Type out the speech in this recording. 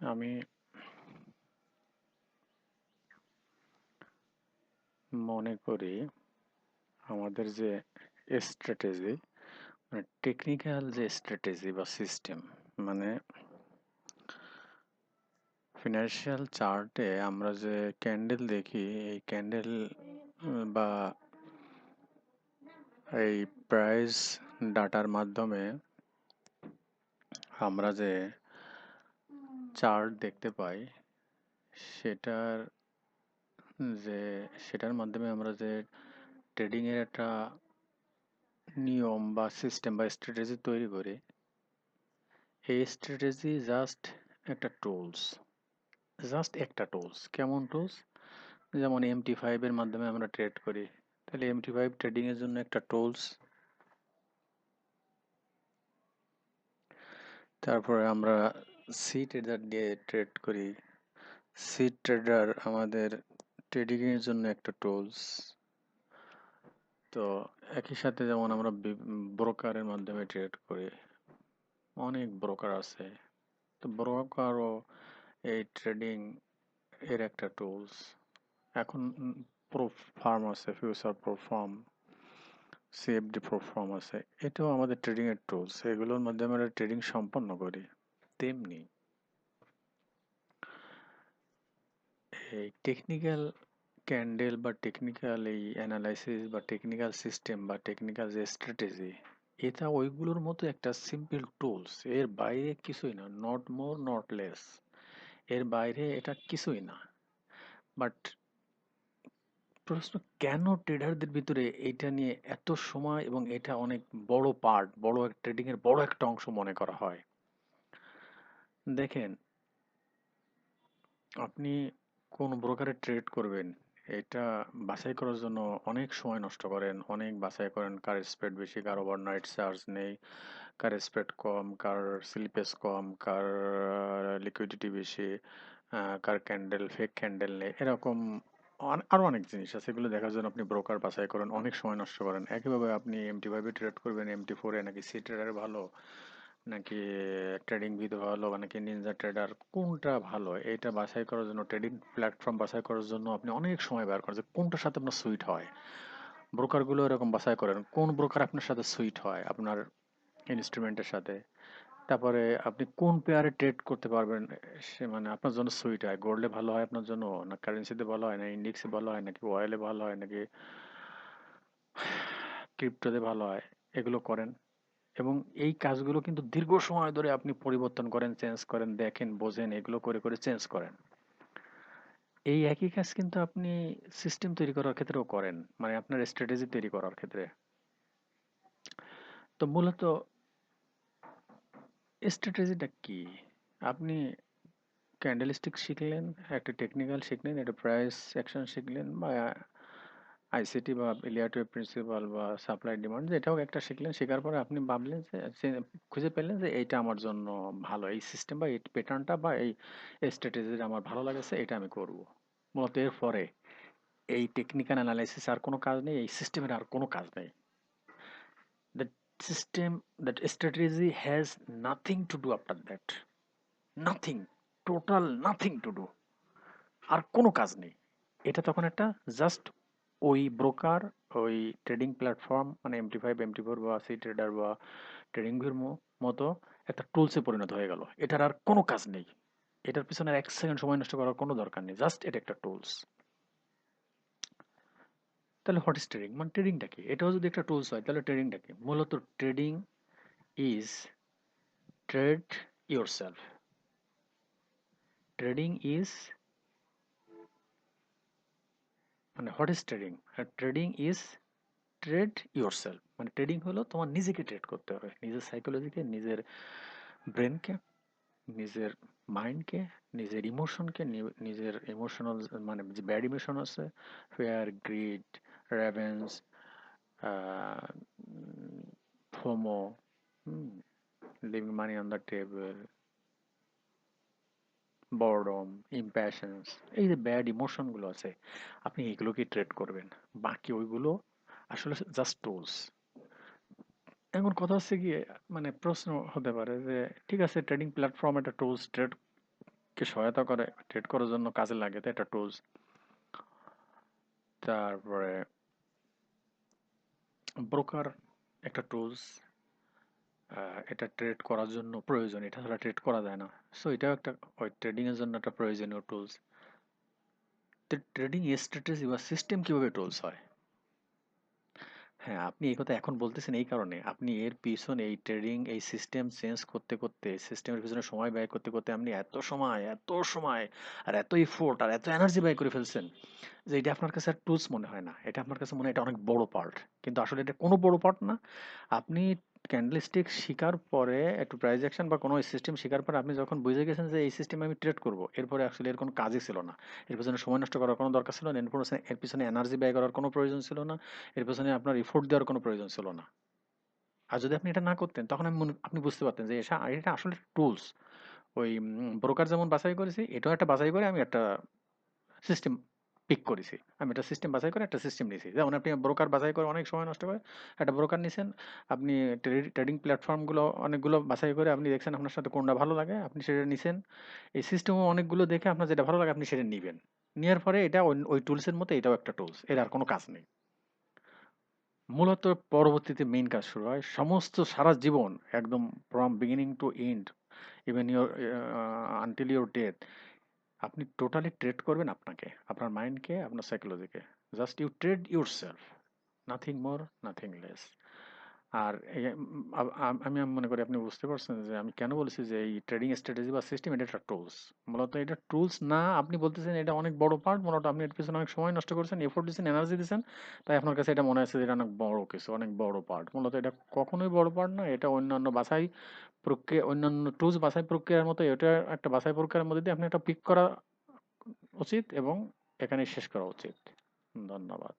আমি মনে করি আমাদের যে স্ট্র্যাটেজি মানে টেকনিক্যাল যে স্ট্র্যাটেজি বা সিস্টেম মানে ফিনান্সিয়াল চার্টে আমরা যে ক্যান্ডেল দেখি এই ক্যান্ডেল বা এই প্রাইস ডাটার মাধ্যমে আমরা যে চার্ট দেখতে পাই সেটার যে সেটার মাধ্যমে আমরা যে ট্রেডিং এর একটা নিয়ম বা সিস্টেম বা স্ট্র্যাটেজি তৈরি করি এই স্ট্র্যাটেজি জাস্ট একটা টুলস কেমন টুলস যেমন MT5 এর মাধ্যমে আমরা ট্রেড করি তাহলে MT5 ট্রেডিং এর জন্য একটা টুলস তারপরে আমরা সি ট্রেডার দিয়ে ট্রেড করি সি ট্রেডার আমাদের ট্রেডিং এর জন্য একটা টুলস তো একই সাথে যেমন আমরা ব্রোকারের মাধ্যমে ট্রেড করি অনেক ব্রোকার আছে তো ব্রোকারও এই ট্রেডিং এর একটা টুলস এখন প্রো ফার্ম আছে future pro farm CFD pro farm আছে এটাও আমাদের ট্রেডিং এর টুলস এগুলোর মাধ্যমে আমরা ট্রেডিং সম্পন্ন করি তেমনি এই টেকনিক্যাল ক্যান্ডেল বা টেকনিক্যাল এই অ্যানালাইসিস বা টেকনিক্যাল সিস্টেম বা টেকনিক্যাল যে স্ট্র্যাটেজি এটা ওইগুলোর মতো একটা সিম্পল টুলস এর বাইরে কিছুই না নট মোর নট লেস এর বাইরে এটা কিছুই না বাট প্রশ্ন কেন ট্রেডারদের ভিতরে এটা নিয়ে এত সময় এবং এটা অনেক বড় পার্ট বড় ট্রেডিং এর বড় একটা অংশ মনে করা হয় দেখেন আপনি কোন ব্রোকারে ট্রেড করবেন এটা বাছাই করার জন্য অনেক সময় নষ্ট করেন অনেক বাছাই করেন কার স্প্রেড বেশি কার ওভারনাইট চার্জ নেই কার স্প্রেড কম কার স্লিপেজ কম কার লিকুইডিটি বেশি কার ক্যান্ডেল ফেক ক্যান্ডেল নেই এরকম আরো অনেক জিনিস আছে এগুলো দেখার জন্য আপনি ব্রোকার বাছাই করেন অনেক সময় নষ্ট করেন একইভাবে আপনি MT5 ট্রেড করবেন MT4 এ নাকি সি ট্রেডার ভালো নাকি ট্রেডিং ভিতে ভালো নাকি নিনজা ট্রেডার কোনটা ভালো এটা বাছাই করার জন্য ট্রেডিং প্ল্যাটফর্ম বাছাই করার জন্য আপনি অনেক সময় বের করেন যে কোনটার সাথে আপনার সুইট হয় ব্রোকারগুলো এরকম বাছাই করেন কোন ব্রোকার আপনার সাথে সুইট হয় আপনার ইনস্ট্রুমেন্টের সাথে তারপরে আপনি কোন পেয়ারে ট্রেড করতে পারবেন সে মানে আপনার জন্য সুইট হয় গোল্ডে ভালো হয় আপনার জন্য না কারেন্সিতে ভালো হয় না ইন্ডেক্সে ভালো হয় নাকি অয়েলে ভালো হয় নাকি ক্রিপ্টোতে ভালো হয় এগুলো করেন এবং এই কাজগুলো কিন্তু দীর্ঘ সময় ধরে আপনি পরিবর্তন করেন চেঞ্জ করেন দেখেন বোঝেন এগুলো করে করে চেঞ্জ করেন এই একই কাজ কিন্তু আপনি সিস্টেম তৈরি করার ক্ষেত্রেও করেন মানে আপনার স্ট্র্যাটেজি তৈরি করার ক্ষেত্রে তো মূলত স্ট্র্যাটেজিটা কি আপনি ক্যান্ডেলস্টিক শিখলেন একটা টেকনিক্যাল শিখলেন একটা প্রাইস অ্যাকশন শিখলেন বা আইসিটি বা ইলিয়াটর প্রিন্সিপাল বা সাপ্লাই ডিমান্ড যেটাও একটা শিখলেন শেখার পরে আপনি ভাবলেন যে খুঁজে পেলেন যে এইটা আমার জন্য ভালো এই সিস্টেম বা এই প্যাটার্নটা বা এই স্ট্র্যাটেজিটা আমার ভালো লাগেছে এটা আমি করব মূলত এর পরে এই টেকনিক্যাল অ্যানালাইসিস আর কোনো কাজ নেই এই সিস্টেমের আর কোনো কাজ নেই that system that strategy has nothing to do after that nothing total nothing to do আর কোনো কাজ নেই এটা তখন একটা জাস্ট ওই ব্রোকার ওই ট্রেডিং প্ল্যাটফর্ম মানে MT5 MT4 বা সি ট্রেডার বা ট্রেডিং ভিউর মতো একটা টুলসে পরিণত হয়ে গেল এটার আর কোনো কাজ নেই এটার পিছনে এক সেকেন্ড সময় নষ্ট করার কোনো দরকার নেই জাস্ট এটা একটা টুলস তাহলে হোয়াট ইজ ট্রেডিং মানে ট্রেডিংটা কি এটাও যদি একটা টুলস হয় তাহলে ট্রেডিংটা কি মূলত trading is trade yourself trading is মানে what is trading trading is trade yourself মানে ট্রেডিং হলো তোমার নিজেকে ট্রেড করতে হবে নিজের সাইকোলজিকে নিজের ব্রেনকে নিজের মাইন্ডকে নিজের ইমোশনকে নিজের ইমোশনাল মানে যে ব্যাড ইমোশন আছে fear greed revenge FOMO leaving money on the table boredom impatience এই যে ব্যাড ইমোশনগুলো আছে আপনি এগুলোকে ট্রেড করবেন বাকি ওইগুলো আসলে জাস্ট টুলস এখন কথা হচ্ছে গিয়ে মানে প্রশ্ন হতে পারে যে ঠিক আছে ট্রেডিং প্ল্যাটফর্ম একটা টুলস ট্রেড কে সহায়তা করে, ট্রেড করার জন্য কাজে লাগে, তো এটা টুলস। তারপরে ব্রোকার একটা টুলস, এটা ট্রেড করার জন্য প্রয়োজন, এটা ছাড়া ট্রেড করা যায় না। সো এটাও একটা ওই ট্রেডিং এর জন্য একটা প্রয়োজনীয় টুলস। তো ট্রেডিং স্ট্র্যাটেজি বা সিস্টেম কিভাবে টুলস হয়? হ্যাঁ, আপনি এই কথা এখন বলতেছেন এই কারণে, আপনি এর পিছনে এই ট্রেডিং এই সিস্টেম চেঞ্জ করতে করতে, সিস্টেমের পিছনে সময় ব্যয় করতে করতে আপনি এত সময় আর এত ইফোর্ট আর এত এনার্জি ব্যয় করে ফেলছেন যে এটা আপনার কাছে আর টুলস মনে হয় না। এটা আপনার কাছে মনে হয় এটা অনেক বড় পার্ট। কিন্তু আসলে এটা কোনো বড় পার্ট না। আপনি ক্যান্ডেলস্টিক শিকার পরে একটু প্রাইস অ্যাকশন বা কোনো সিস্টেম শিকার পরে আপনি যখন বুঝে গেছেন যে এই সিস্টেমে আমি ট্রেড করব, এরপরে আসলে এর কোনো কাজই ছিল না। এর পেছনে সময় নষ্ট করার কোনো দরকার ছিল না। এর পিছনে এনার্জি ব্যয় করার কোনো প্রয়োজন ছিল না। এর পেছনে আপনার এফোর্ট দেওয়ার কোনো প্রয়োজন ছিল না। আর যদি আপনি এটা না করতেন তখন আপনি বুঝতে পারতেন যে এটা আসলে টুলস। ওই ব্রোকার যেমন বাছাই করেছি, এটাও একটা বাছাই করে আমি একটা সিস্টেম পিক করেছি। আমি একটা সিস্টেম বাছাই করে একটা সিস্টেম নিয়েছি। যেমন আপনি ব্রোকার বাছাই করে অনেক সময় নষ্ট করে একটা ব্রোকার নিছেন। আপনি ট্রেডিং প্ল্যাটফর্মগুলো অনেকগুলো বাছাই করে আপনি দেখছেন আপনার সাথে কোনটা ভালো লাগে, আপনি সেটা নিছেন। এই সিস্টেমও অনেকগুলো দেখে আপনার যেটা ভালো লাগে আপনি সেটা নিবেন। নেওয়ার পরে এটা ওই টুলসের মতো এটাও একটা টুলস। এর আর কোনো কাজ নেই। মূলত পরবর্তীতে মেইন কাজ শুরু হয়। সমস্ত সারা জীবন একদম from beginning to end, even your until your death, আপনি টোটালি ট্রেড করবেন আপনাকে, আপনার মাইন্ডকে, আপনার সাইকোলজিকে। Just you trade yourself, nothing more, nothing less. আর আমি মনে করি আপনি বুঝতে পারছেন যে আমি কেন বলেছি যে এই ট্রেডিং স্ট্র্যাটেজি বা সিস্টেম এটা একটা টুলস। মূলত এটা টুলস না, আপনি বলতেছেন এটা অনেক বড় পার্ট, মূলত আপনি এর পিছনে অনেক সময় নষ্ট করছেন, এফোর্ট দিচ্ছেন, এনার্জি দিচ্ছেন, তাই আপনার কাছে এটা মনে হচ্ছে যে এটা অনেক বড় কিছু, অনেক বড় পার্ট। মূলত এটা কখনোই বড় পার্ট না। এটা অন্যান্য বাছাই প্রক্রিয়া, অন্যান্য টুলস বাছাই প্রক্রিয়ার মতো এটা একটা বাছাই প্রক্রিয়ার মধ্যে দিয়ে আপনি একটা পিক করা উচিত এবং এখানে শেষ করা উচিত। ধন্যবাদ।